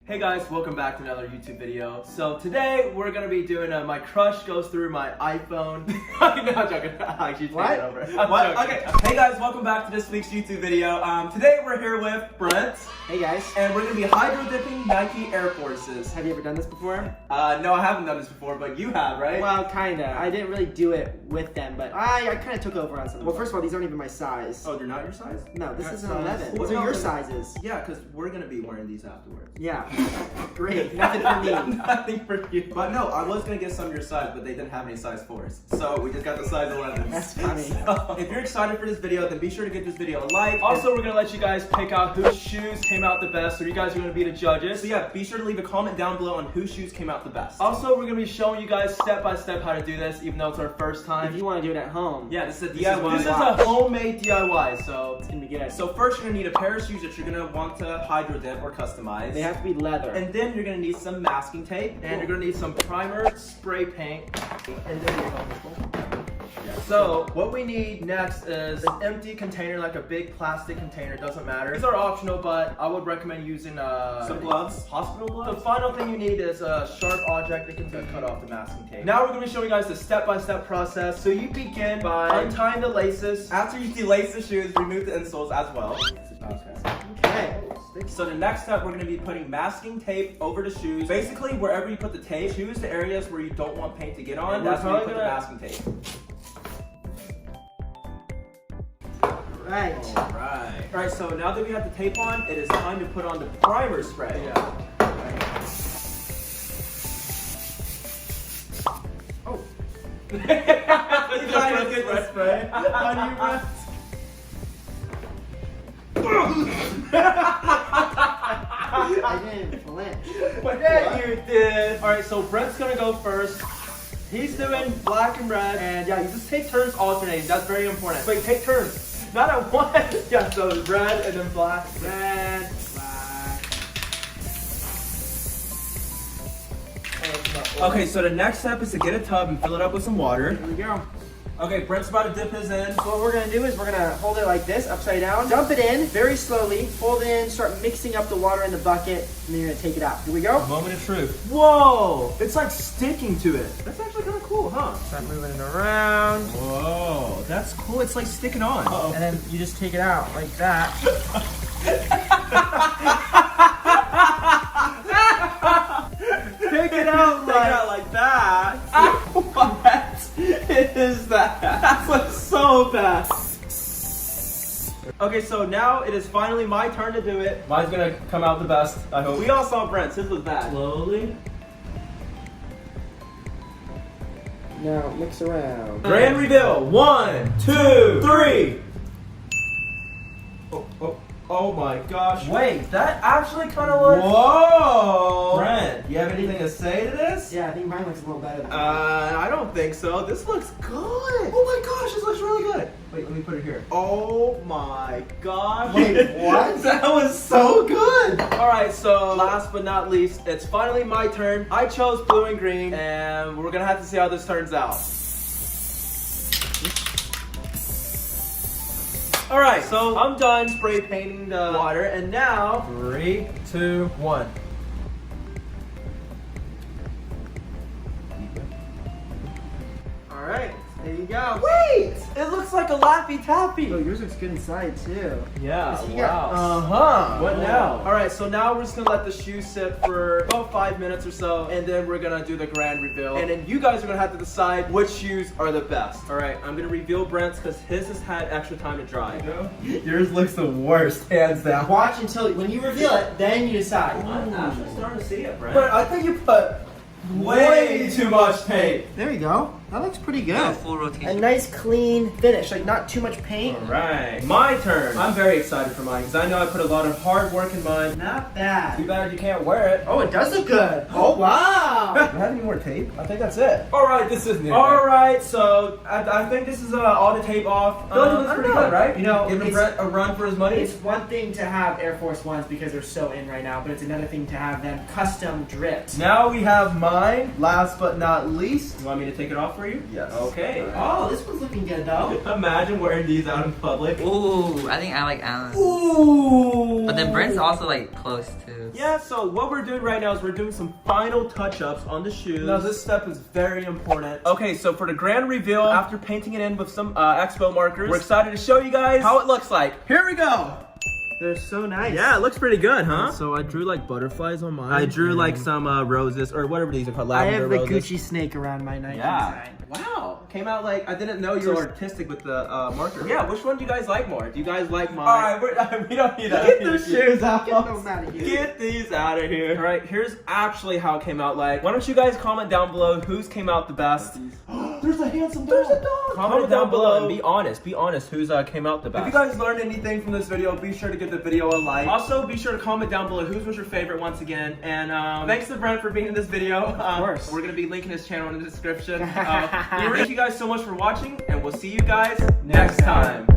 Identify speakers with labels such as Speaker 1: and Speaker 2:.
Speaker 1: Hey guys, welcome back to another YouTube video. So today we're gonna be doing my crush goes through my iPhone. No, I'm joking. Actually, take it over.
Speaker 2: What? Okay. Hey guys, welcome back to this week's YouTube video. Today we're here with Brent.
Speaker 3: Hey guys.
Speaker 2: And we're gonna be hydro dipping Nike Air Forces.
Speaker 3: Have you ever done this before?
Speaker 2: No, I haven't done this before, but you have, right?
Speaker 3: Well, kinda. I didn't really do it with them, but I kinda took over on something. Well, first of all, these aren't even my size.
Speaker 2: Oh, they're not your size?
Speaker 3: No, this is an
Speaker 2: size.
Speaker 3: 11.
Speaker 2: Well,
Speaker 3: These are your
Speaker 2: no,
Speaker 3: sizes.
Speaker 2: Yeah, because we're gonna be wearing these afterwards.
Speaker 3: Yeah. Great. Nothing for me.
Speaker 2: Nothing for you. But no, I was gonna get some of your size, but they didn't have any size 4s. So we just got the size 11s.
Speaker 3: That's funny.
Speaker 2: So, if you're excited for this video, then be sure to give this video a like.
Speaker 1: Also, we're gonna let you guys pick out whose shoes came out the best, so you guys are gonna be the judges.
Speaker 2: So yeah, be sure to leave a comment down below on whose shoes came out the best.
Speaker 1: Also, we're gonna be showing you guys step by step how to do this, even though it's our first time.
Speaker 3: If you want to do it at home.
Speaker 2: Yeah, this is a DIY.
Speaker 1: This is a homemade DIY, so
Speaker 3: It's gonna be good.
Speaker 2: So first you're gonna need a pair of shoes that you're gonna want to hydro dip or customize.
Speaker 3: They have to be leather.
Speaker 2: And then you're gonna need some masking tape,
Speaker 1: and you're gonna need some primer, spray paint, and then you're gonna So what we need next is an empty container, like a big plastic container, doesn't matter. These are optional, but I would recommend using
Speaker 2: some gloves.
Speaker 1: Hospital gloves. The final thing you need is a sharp object that can cut off the masking tape. Now we're gonna be showing you guys the step-by-step process. So you begin by untying the laces.
Speaker 2: After you delace the shoes, remove the insoles as well.
Speaker 3: Okay.
Speaker 2: So the next step, we're going to be putting masking tape over the shoes. Basically, wherever you put the tape, choose the areas where you don't want paint to get on.
Speaker 1: And
Speaker 2: That's where you put
Speaker 1: we're
Speaker 2: the masking tape.
Speaker 3: Right.
Speaker 2: Alright, so now that we have the tape on, it is time to put on the primer spray.
Speaker 1: Yeah.
Speaker 2: Oh. You trying to get the spray on you, Brent?
Speaker 3: I didn't flinch.
Speaker 1: Yeah, you did. Alright, so Brent's gonna go first. He's doing black and red, and yeah, you just take turns alternating. That's very important. Wait, take turns. Not at once. Yeah, so red and then black.
Speaker 3: Red, black.
Speaker 2: Okay, so the next step is to get a tub and fill it up with some water.
Speaker 3: Here we go.
Speaker 2: Okay, Brent's about to dip his in.
Speaker 3: So what we're gonna do is we're gonna hold it like this, upside down, dump it in very slowly, hold it in, start mixing up the water in the bucket, and then you're gonna take it out. Here we go.
Speaker 2: Moment of truth.
Speaker 1: Whoa! It's like sticking to it. That's actually kind of cool, huh?
Speaker 3: Start moving it around,
Speaker 2: Whoa, that's cool. It's like sticking on.
Speaker 3: and then you just take it out like that.
Speaker 1: Take it out
Speaker 2: like that.
Speaker 1: What is that? That's like so bad. Okay, so now it is finally my turn to do it.
Speaker 2: Mine's gonna come out the best, I hope.
Speaker 1: We all saw Brent's. His was bad.
Speaker 2: Slowly.
Speaker 3: Now mix around.
Speaker 2: Grand reveal. 1, 2, 3. Oh my gosh.
Speaker 1: Wait, that actually kind of looks...
Speaker 2: Whoa! Brent, you have anything to say to this?
Speaker 3: Yeah, I think mine looks a little better than mine.
Speaker 1: I don't think so. This looks good.
Speaker 2: Oh my gosh, this looks really good.
Speaker 1: Wait, let me put it here.
Speaker 2: Oh my gosh.
Speaker 3: Wait, what?
Speaker 2: That was so good.
Speaker 1: All right, so last but not least, it's finally my turn. I chose blue and green, and we're gonna have to see how this turns out. All right, so I'm done spray painting the water, and now
Speaker 2: 3, 2, 1.
Speaker 3: All right, there you go.
Speaker 1: wait, it looks like a Laffy Taffy.
Speaker 3: Oh, yours looks good inside too.
Speaker 1: Yeah,
Speaker 3: He got-
Speaker 1: Uh-huh.
Speaker 2: What now?
Speaker 1: All right, so now we're just gonna let the shoes sit for about 5 minutes or so, and then we're gonna do the grand reveal. And then you guys are gonna have to decide which shoes are the best. All right, I'm gonna reveal Brent's because his has had extra time to dry.
Speaker 2: Yours looks the worst, hands down.
Speaker 3: Watch until when you reveal it, then you decide.
Speaker 2: I'm actually starting to see it, Brent.
Speaker 1: But I think you put
Speaker 2: way too much tape.
Speaker 3: There you go. That looks pretty good.
Speaker 4: Full rotation.
Speaker 3: A nice clean finish, like not too much paint.
Speaker 2: Alright, my turn. I'm very excited for mine because I know I put a lot of hard work in mine.
Speaker 3: Not
Speaker 2: Too
Speaker 3: bad.
Speaker 2: bad you can't wear it.
Speaker 3: Oh, it does look good. Oh, wow.
Speaker 2: Do I have any more tape? I think that's it.
Speaker 1: Alright, this is new.
Speaker 2: Alright, so I think this is all the tape off. I feel like it looks
Speaker 1: I
Speaker 2: pretty
Speaker 1: don't know.
Speaker 2: good, right?
Speaker 3: You know,
Speaker 2: Giving
Speaker 3: it's-
Speaker 2: Brent a run for his money.
Speaker 3: It's one thing to have Air Force Ones because they're so in right now, but it's another thing to have them custom dripped.
Speaker 2: Now we have mine, last but not least. You want me to take it off? out for you?
Speaker 1: Yes.
Speaker 2: Okay.
Speaker 3: Oh, this one's looking good though.
Speaker 2: Imagine wearing these out in public.
Speaker 4: Ooh, I think I like Alan.
Speaker 2: Ooh.
Speaker 4: But then Brent's also like close too.
Speaker 2: Yeah, so what we're doing right now is we're doing some final touch-ups on the shoes. Now this step is very important. Okay, so for the grand reveal, after painting it in with some expo markers, we're excited to show you guys how it looks like. Here we go.
Speaker 3: They're so nice.
Speaker 2: Yeah, it looks pretty good, huh?
Speaker 1: So I drew like butterflies on mine.
Speaker 2: I drew like some roses, or whatever these are called,
Speaker 3: I
Speaker 2: lavender
Speaker 3: have the
Speaker 2: roses.
Speaker 3: Gucci snake around my Nike
Speaker 2: Yeah.
Speaker 3: design.
Speaker 2: Wow. Came out like, I didn't know you were artistic with the marker. Yeah, which one do you guys like more? Do you guys like mine? Alright, we don't need that.
Speaker 1: Get those shoes out.
Speaker 3: Get them out of here.
Speaker 2: Get these out of here. Alright, here's actually how it came out like. Why don't you guys comment down below whose came out the best?
Speaker 1: There's a handsome dog. There's a dog.
Speaker 2: Comment down below and be honest. Be honest whose came out the best.
Speaker 1: If you guys learned anything from this video, be sure to give the video a like.
Speaker 2: Also, be sure to comment down below whose was your favorite once again. And thanks to Brent for being in this video. Of
Speaker 3: course.
Speaker 2: We're going to be linking his channel in the description. Thank you guys so much for watching, and we'll see you guys next time.